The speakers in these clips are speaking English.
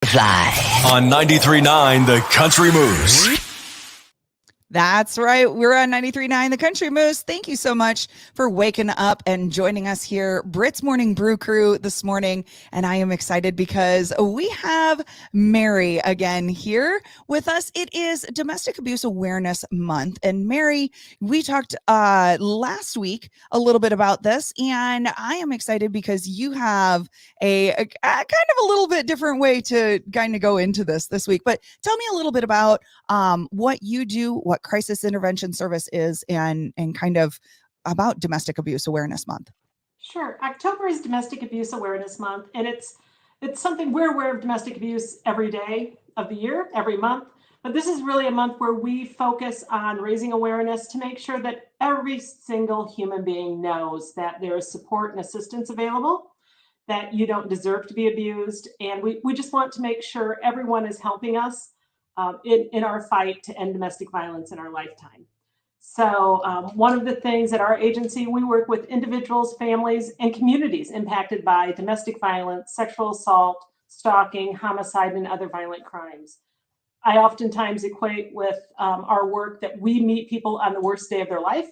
Fly. On 93.9 The Country Moose. That's right. We're on 93.9 The Country Moose. Thank you so much for waking up and joining us here, Britt's Morning Brew Crew this morning. And I am excited because we have Mary again here with us. It is Domestic Abuse Awareness Month. And Mary, we talked last week a little bit about this. And I am excited because you have a kind of a little bit different way to kind of go into this week. But tell me a little bit about what you do, what crisis intervention service is, and kind of about Domestic Abuse Awareness Month. Sure. October is Domestic Abuse Awareness Month, and it's something we're aware of domestic abuse every day of the year, every month. But this is really a month where we focus on raising awareness to make sure that every single human being knows that there is support and assistance available, that you don't deserve to be abused. And we just want to make sure everyone is helping us in our fight to end domestic violence in our lifetime. So one of the things at our agency, we work with individuals, families, and communities impacted by domestic violence, sexual assault, stalking, homicide, and other violent crimes. I oftentimes equate with our work that we meet people on the worst day of their life,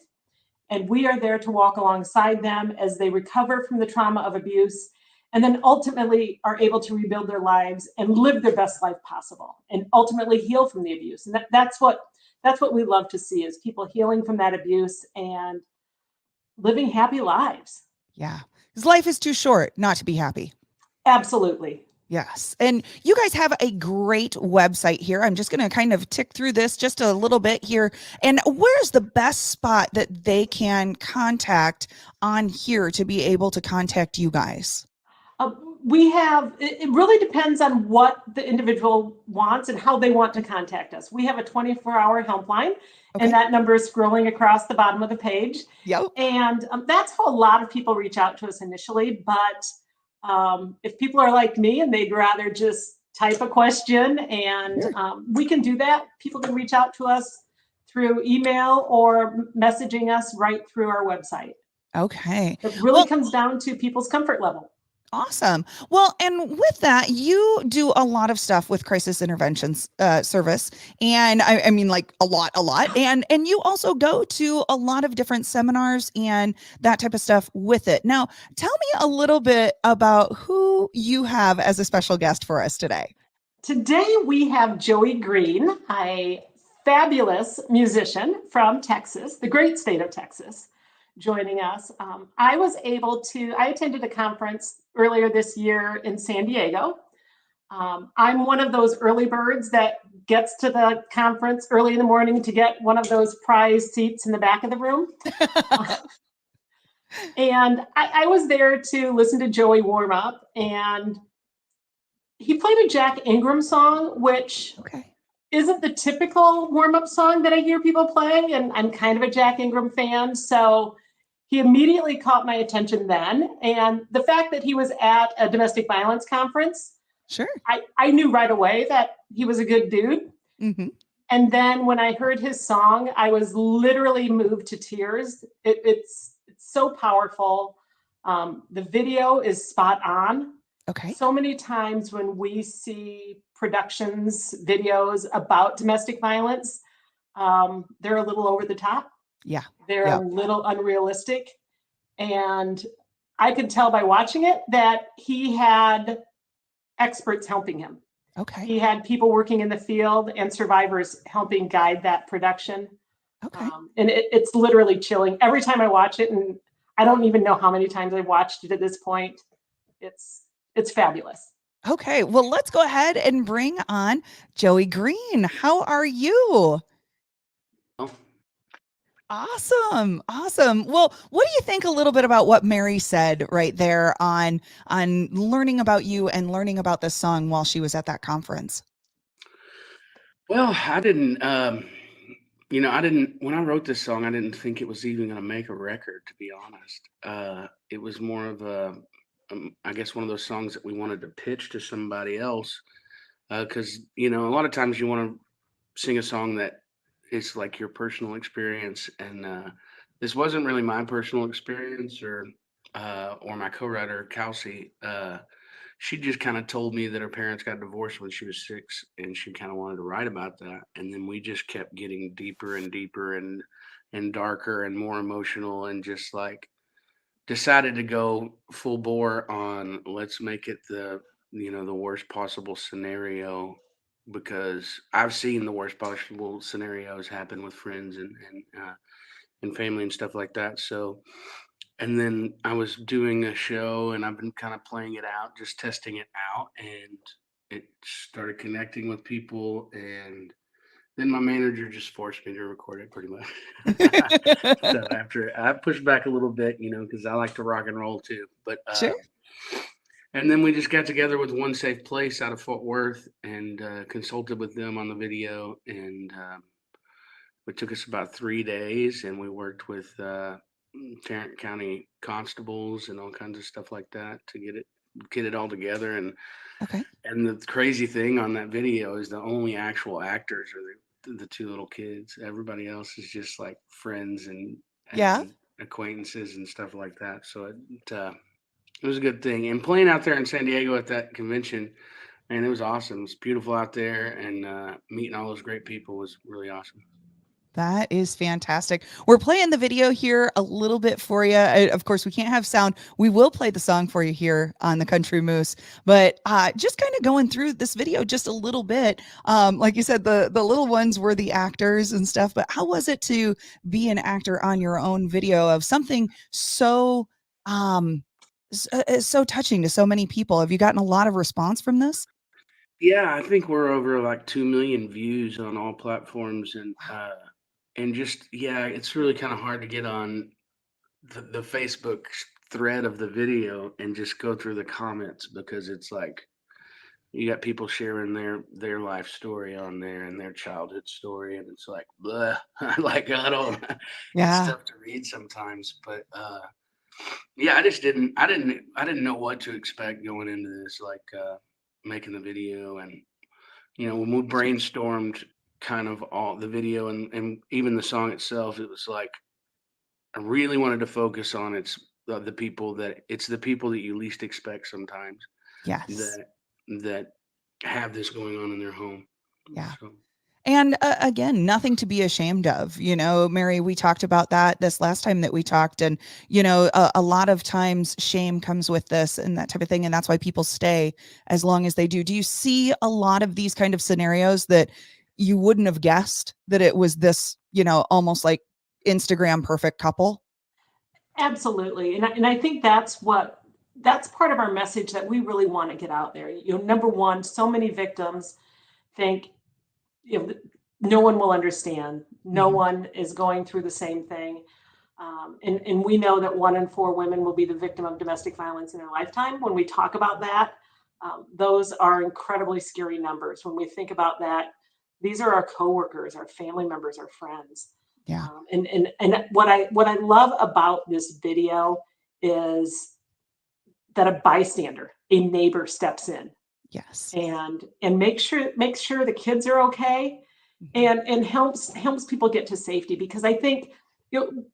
and we are there to walk alongside them as they recover from the trauma of abuse, and then ultimately are able to rebuild their lives and live their best life possible, and ultimately heal from the abuse. And that's what we love to see, is people healing from that abuse and living happy lives. Yeah, because life is too short not to be happy. Absolutely. Yes. And you guys have a great website here. I'm just going to kind of tick through this just a little bit here. And where's the best spot that they can contact on here to be able to contact you guys? It really depends on what the individual wants and how they want to contact us. We have a 24-hour helpline, and that number is scrolling across the bottom of the page. Yep. And that's how a lot of people reach out to us initially. But if people are like me and they'd rather just type a question, and we can do that. People can reach out to us through email or messaging us right through our website. Okay. It really comes down to people's comfort level. Awesome. Well, and with that, you do a lot of stuff with crisis interventions service. And I mean, like a lot. And you also go to a lot of different seminars and that type of stuff with it. Now, tell me a little bit about who you have as a special guest for us today. Today, we have Joey Green, a fabulous musician from Texas, the great state of Texas, joining us. I attended a conference earlier this year in San Diego. I'm one of those early birds that gets to the conference early in the morning to get one of those prize seats in the back of the room. And I was there to listen to Joey warm up, and he played a Jack Ingram song, which isn't the typical warm-up song that I hear people play, and I'm kind of a Jack Ingram fan, so he immediately caught my attention then. And the fact that he was at a domestic violence conference, I knew right away that he was a good dude. Mm-hmm. And then when I heard his song, I was literally moved to tears. It's so powerful. The video is spot on. Okay. So many times when we see productions, videos about domestic violence, they're a little over the top. Yeah. They're a little unrealistic. And I could tell by watching it that he had experts helping him. Okay. He had people working in the field and survivors helping guide that production. Okay. And it's literally chilling. Every time I watch it, and I don't even know how many times I've watched it at this point, it's fabulous. Okay. Well, let's go ahead and bring on Joey Green. How are you? Awesome. Well, what do you think a little bit about what Mary said right there on learning about you and learning about this song while she was at that conference? Well, I didn't, when I wrote this song, I didn't think it was even going to make a record, to be honest. It was more of I guess one of those songs that we wanted to pitch to somebody else. Because, a lot of times you want to sing a song that is like your personal experience. And this wasn't really my personal experience or my co-writer, Kelsey. she just kind of told me that her parents got divorced when she was 6, and she kind of wanted to write about that. And then we just kept getting deeper and deeper and darker and more emotional, and just like decided to go full bore on let's make it the worst possible scenario, because I've seen the worst possible scenarios happen with friends and family and stuff like that. So, and then I was doing a show, and I've been kind of playing it out, just testing it out, and it started connecting with people. And then my manager just forced me to record it pretty much. So after I pushed back a little bit, because I like to rock and roll too. But Sure. and then we just got together with One Safe Place out of Fort Worth and consulted with them on the video. And it took us about 3 days, and we worked with Tarrant County constables and all kinds of stuff like that to get it all together. Okay. And the crazy thing on that video is the only actual actors are the 2 little kids. Everybody else is just like friends Yeah. and acquaintances and stuff like that. So it was a good thing. And playing out there in San Diego at that convention, man, it was awesome. It's beautiful out there, and meeting all those great people was really awesome. That is fantastic. We're playing the video here a little bit for you. Of course, we can't have sound. We will play the song for you here on the Country Moose, but just kind of going through this video just a little bit. Like you said, the little ones were the actors and stuff, but how was it to be an actor on your own video of something so so touching to so many people? Have you gotten a lot of response from this? Yeah, I think we're over like 2 million views on all platforms, and just yeah, it's really kind of hard to get on the Facebook thread of the video and just go through the comments, because it's like you got people sharing their life story on there and their childhood story, and it's like blah. Like I don't it's Yeah. tough to read sometimes. But yeah, I didn't know what to expect going into this, like making the video. And when we brainstormed kind of all the video and even the song itself, it was like I really wanted to focus on the people that you least expect sometimes, Yes. that have this going on in their home. Yeah. So And again, nothing to be ashamed of. Mary, we talked about that this last time that we talked. And, a lot of times shame comes with this and that type of thing. And that's why people stay as long as they do. Do you see a lot of these kind of scenarios that you wouldn't have guessed that it was this, almost like Instagram perfect couple? Absolutely. And I think that's part of our message that we really want to get out there. Number one, so many victims think no one will understand. No Mhm. one is going through the same thing. And we know that 1 in 4 women will be the victim of domestic violence in their lifetime. When we talk about that, those are incredibly scary numbers. When we think about that, these are our coworkers, our family members, our friends. Yeah. And what I love about this video is that a bystander, a neighbor, steps in Yes. and makes sure the kids are okay, Mhm. and helps people get to safety. Because I think you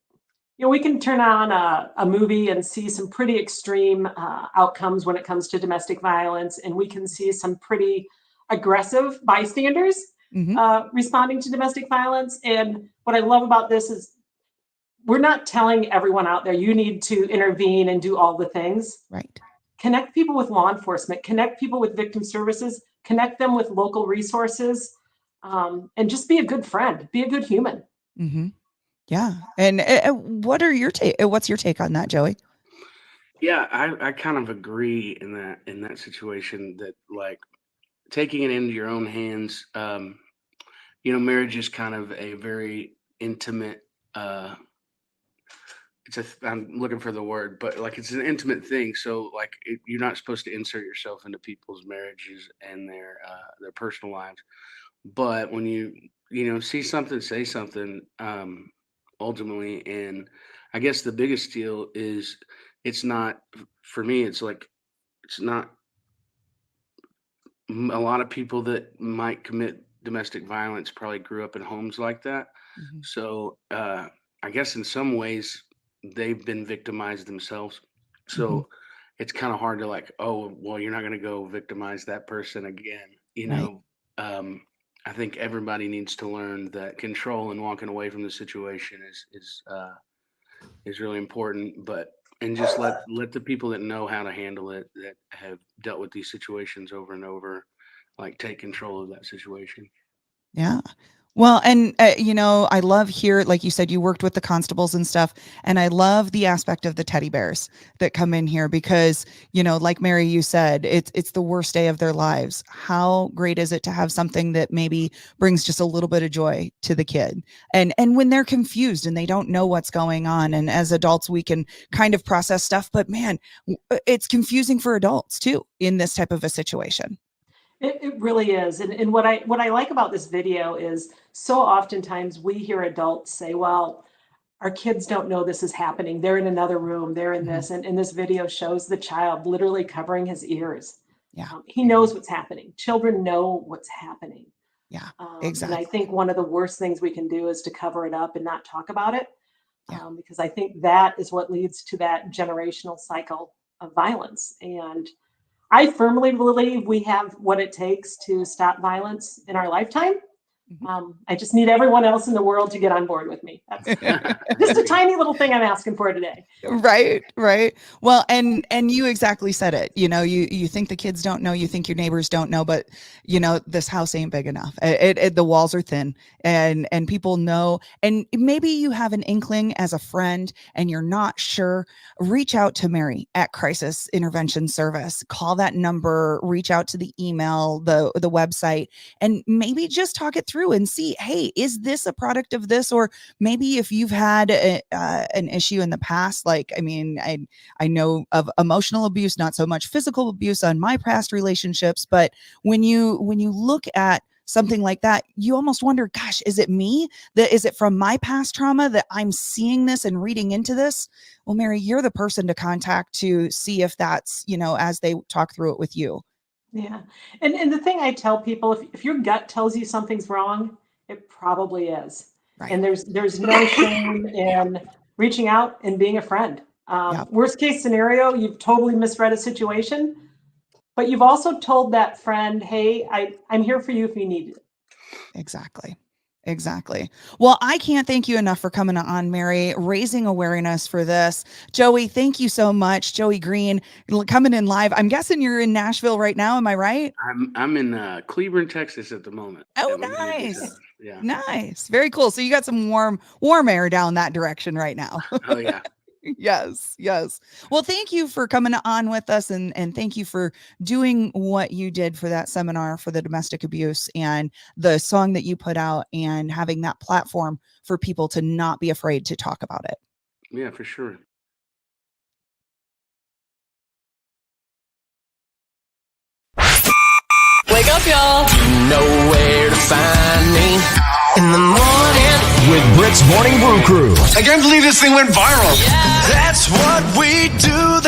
we can turn on a movie and see some pretty extreme outcomes when it comes to domestic violence, and we can see some pretty aggressive bystanders Mhm. responding to domestic violence. And what I love about this is we're not telling everyone out there you need to intervene and do all the things. Right. Connect people with law enforcement, connect people with victim services, connect them with local resources, and just be a good friend, be a good human. Mhm. Yeah. And what's your take on that, Joey? yeah, I kind of agree in that situation, that like taking it into your own hands. Marriage is kind of a very intimate. I'm looking for the word, but like it's an intimate thing. So like you're not supposed to insert yourself into people's marriages and their personal lives. But when you see something, say something. Ultimately, and I guess the biggest deal is it's not for me. It's like it's not a lot of people that might commit domestic violence probably grew up in homes like that. Mhm. So I guess in some ways they've been victimized themselves. Mhm. So it's kind of hard to like, oh, well, you're not going to go victimize that person again. Right. I think everybody needs to learn that control and walking away from the situation is really important, and just let the people that know how to handle it, that have dealt with these situations over and over, like take control of that situation. Yeah. Well, and I love here, like you said, you worked with the constables and stuff, and I love the aspect of the teddy bears that come in here because, like Mary, you said, it's the worst day of their lives. How great is it to have something that maybe brings just a little bit of joy to the kid, and when they're confused and they don't know what's going on, and as adults we can kind of process stuff, but man, it's confusing for adults too in this type of a situation. It really is. And what I like about this video is so oftentimes we hear adults say, well, our kids don't know this is happening. They're in another room. They're in this. And this video shows the child literally covering his ears. Yeah. He knows what's happening. Children know what's happening. Yeah, And exactly. I think one of the worst things we can do is to cover it up and not talk about it. Yeah. Because I think that is what leads to that generational cycle of violence. And I firmly believe we have what it takes to stop violence in our lifetime. I just need everyone else in the world to get on board with me. That's just a tiny little thing I'm asking for today. Right. Well, and you exactly said it. You think the kids don't know, you think your neighbors don't know, but this house ain't big enough. The walls are thin, and people know. And maybe you have an inkling as a friend, and you're not sure. Reach out to Mary at Crisis Intervention Service. Call that number. Reach out to the email, the website, and maybe just talk it through and see, hey, is this a product of this? Or maybe if you've had an issue in the past, like, I know of emotional abuse, not so much physical abuse on my past relationships, but when you look at something like that, you almost wonder, gosh, is it me? Is it from my past trauma that I'm seeing this and reading into this? Well, Mary, you're the person to contact to see if that's, as they talk through it with you. Yeah. And the thing I tell people, if your gut tells you something's wrong, it probably is. Right. And there's no shame in reaching out and being a friend. Worst case scenario, you've totally misread a situation, but you've also told that friend, hey, I'm here for you if you need it. Exactly. Well, I can't thank you enough for coming on, Mary, raising awareness for this. Joey, thank you so much. Joey Green coming in live. I'm guessing you're in Nashville right now. Am I right? I'm in Cleburne, Texas at the moment. Oh, nice. Yeah. Nice. Very cool. So you got some warm air down that direction right now. Oh, yeah. Yes. Well, thank you for coming on with us, and thank you for doing what you did for that seminar for the domestic abuse and the song that you put out, and having that platform for people to not be afraid to talk about it. Yeah, for sure. Wake up, y'all. You know where to find me in the morning with Britt's Morning Brew Crew. I can't believe this thing went viral. Yeah. That's what we do.